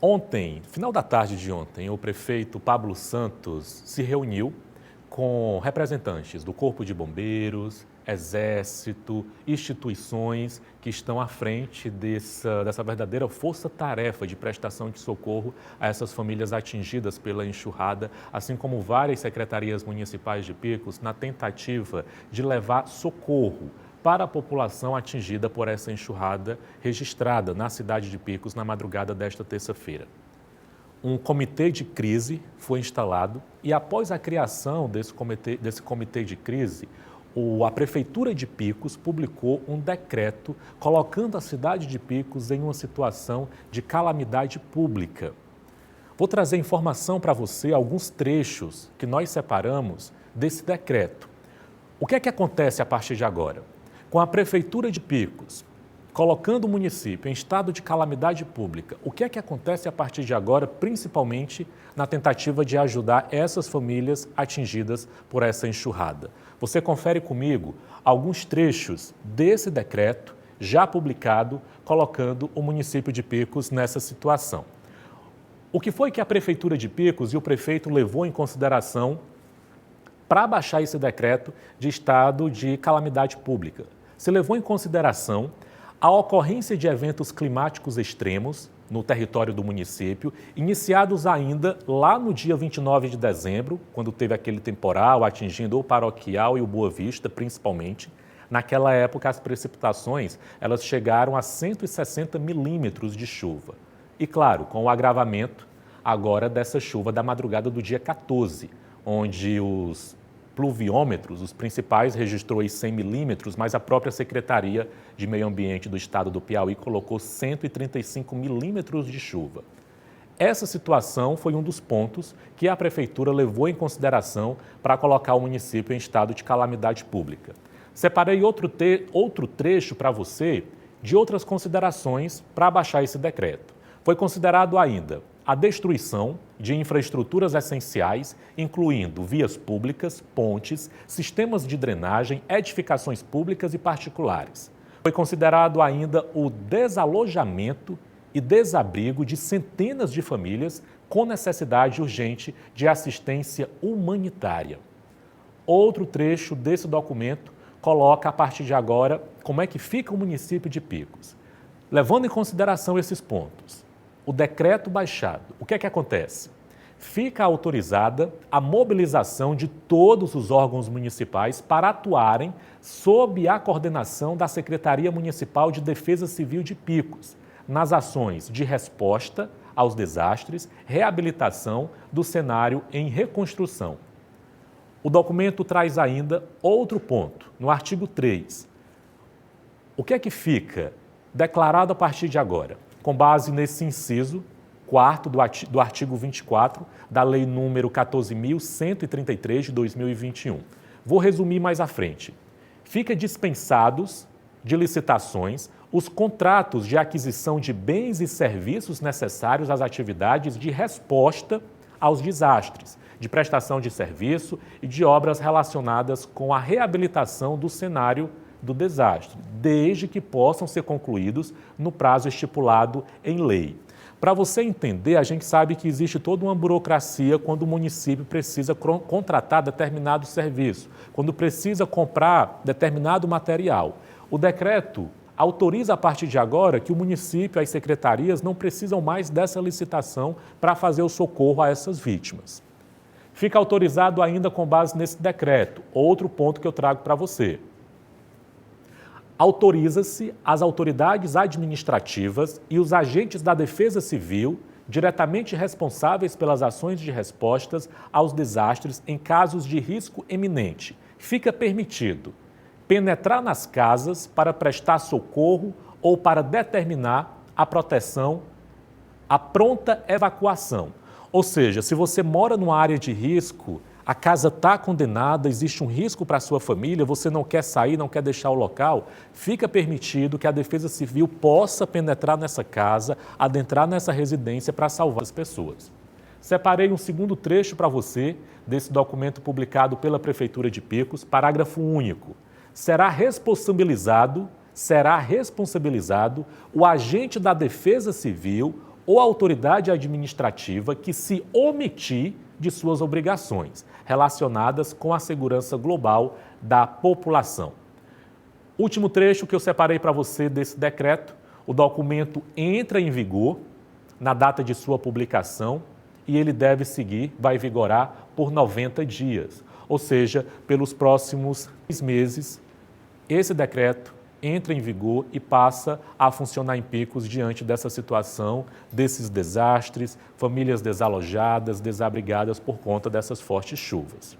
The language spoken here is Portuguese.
Ontem, final da tarde de ontem, o prefeito Pablo Santos se reuniu com representantes do Corpo de Bombeiros, Exército, instituições que estão à frente dessa verdadeira força-tarefa de prestação de socorro a essas famílias atingidas pela enxurrada, assim como várias secretarias municipais de Picos, na tentativa de levar socorro para a população atingida por essa enxurrada registrada na cidade de Picos na madrugada desta terça-feira. Um comitê de crise foi instalado e, após a criação desse comitê de crise, a Prefeitura de Picos publicou um decreto colocando a cidade de Picos em uma situação de calamidade pública. Vou trazer informação para você, alguns trechos que nós separamos desse decreto. O que é que acontece a partir de agora? Com a Prefeitura de Picos colocando o município em estado de calamidade pública, o que é que acontece a partir de agora, principalmente na tentativa de ajudar essas famílias atingidas por essa enxurrada? Você confere comigo alguns trechos desse decreto já publicado, colocando o município de Picos nessa situação. O que foi que a Prefeitura de Picos e o prefeito levou em consideração para baixar esse decreto de estado de calamidade pública? Se levou em consideração a ocorrência de eventos climáticos extremos no território do município, iniciados ainda lá no dia 29 de dezembro, quando teve aquele temporal atingindo o Paroquial e o Boa Vista, principalmente. Naquela época, as precipitações elas chegaram a 160 milímetros de chuva. E, claro, com o agravamento agora dessa chuva da madrugada do dia 14, onde os pluviômetros, os principais, registrou aí 100 milímetros, mas a própria Secretaria de Meio Ambiente do Estado do Piauí colocou 135 milímetros de chuva. Essa situação foi um dos pontos que a Prefeitura levou em consideração para colocar o município em estado de calamidade pública. Separei outro trecho para você de outras considerações para baixar esse decreto. Foi considerado ainda a destruição de infraestruturas essenciais, incluindo vias públicas, pontes, sistemas de drenagem, edificações públicas e particulares. Foi considerado ainda o desalojamento e desabrigo de centenas de famílias com necessidade urgente de assistência humanitária. Outro trecho desse documento coloca, a partir de agora, como é que fica o município de Picos. Levando em consideração esses pontos, o decreto baixado, o que é que acontece? Fica autorizada a mobilização de todos os órgãos municipais para atuarem sob a coordenação da Secretaria Municipal de Defesa Civil de Picos, nas ações de resposta aos desastres, reabilitação do cenário em reconstrução. O documento traz ainda outro ponto, no artigo 3. O que é que fica declarado a partir de agora? Com base nesse inciso 4º do artigo 24 da Lei número 14.133 de 2021. Vou resumir mais à frente. Fica dispensados de licitações os contratos de aquisição de bens e serviços necessários às atividades de resposta aos desastres, de prestação de serviço e de obras relacionadas com a reabilitação do cenário do desastre, desde que possam ser concluídos no prazo estipulado em lei. Para você entender, a gente sabe que existe toda uma burocracia quando o município precisa contratar determinado serviço, quando precisa comprar determinado material. O decreto autoriza a partir de agora que o município e as secretarias não precisam mais dessa licitação para fazer o socorro a essas vítimas. Fica autorizado ainda com base nesse decreto, outro ponto que eu trago para você. Autoriza-se as autoridades administrativas e os agentes da Defesa Civil, diretamente responsáveis pelas ações de respostas aos desastres em casos de risco eminente. Fica permitido penetrar nas casas para prestar socorro ou para determinar a proteção, a pronta evacuação. Ou seja, se você mora numa área de risco, a casa está condenada, existe um risco para a sua família, você não quer sair, não quer deixar o local, fica permitido que a Defesa Civil possa penetrar nessa casa, adentrar nessa residência para salvar as pessoas. Separei um segundo trecho para você desse documento publicado pela Prefeitura de Picos, parágrafo único. Será responsabilizado o agente da Defesa Civil ou autoridade administrativa que se omitir de suas obrigações relacionadas com a segurança global da população. Último trecho que eu separei para você desse decreto: o documento entra em vigor na data de sua publicação e ele deve vai vigorar por 90 dias, ou seja, pelos próximos 6 meses. Esse decreto entra em vigor e passa a funcionar em picos diante dessa situação, desses desastres, famílias desalojadas, desabrigadas por conta dessas fortes chuvas.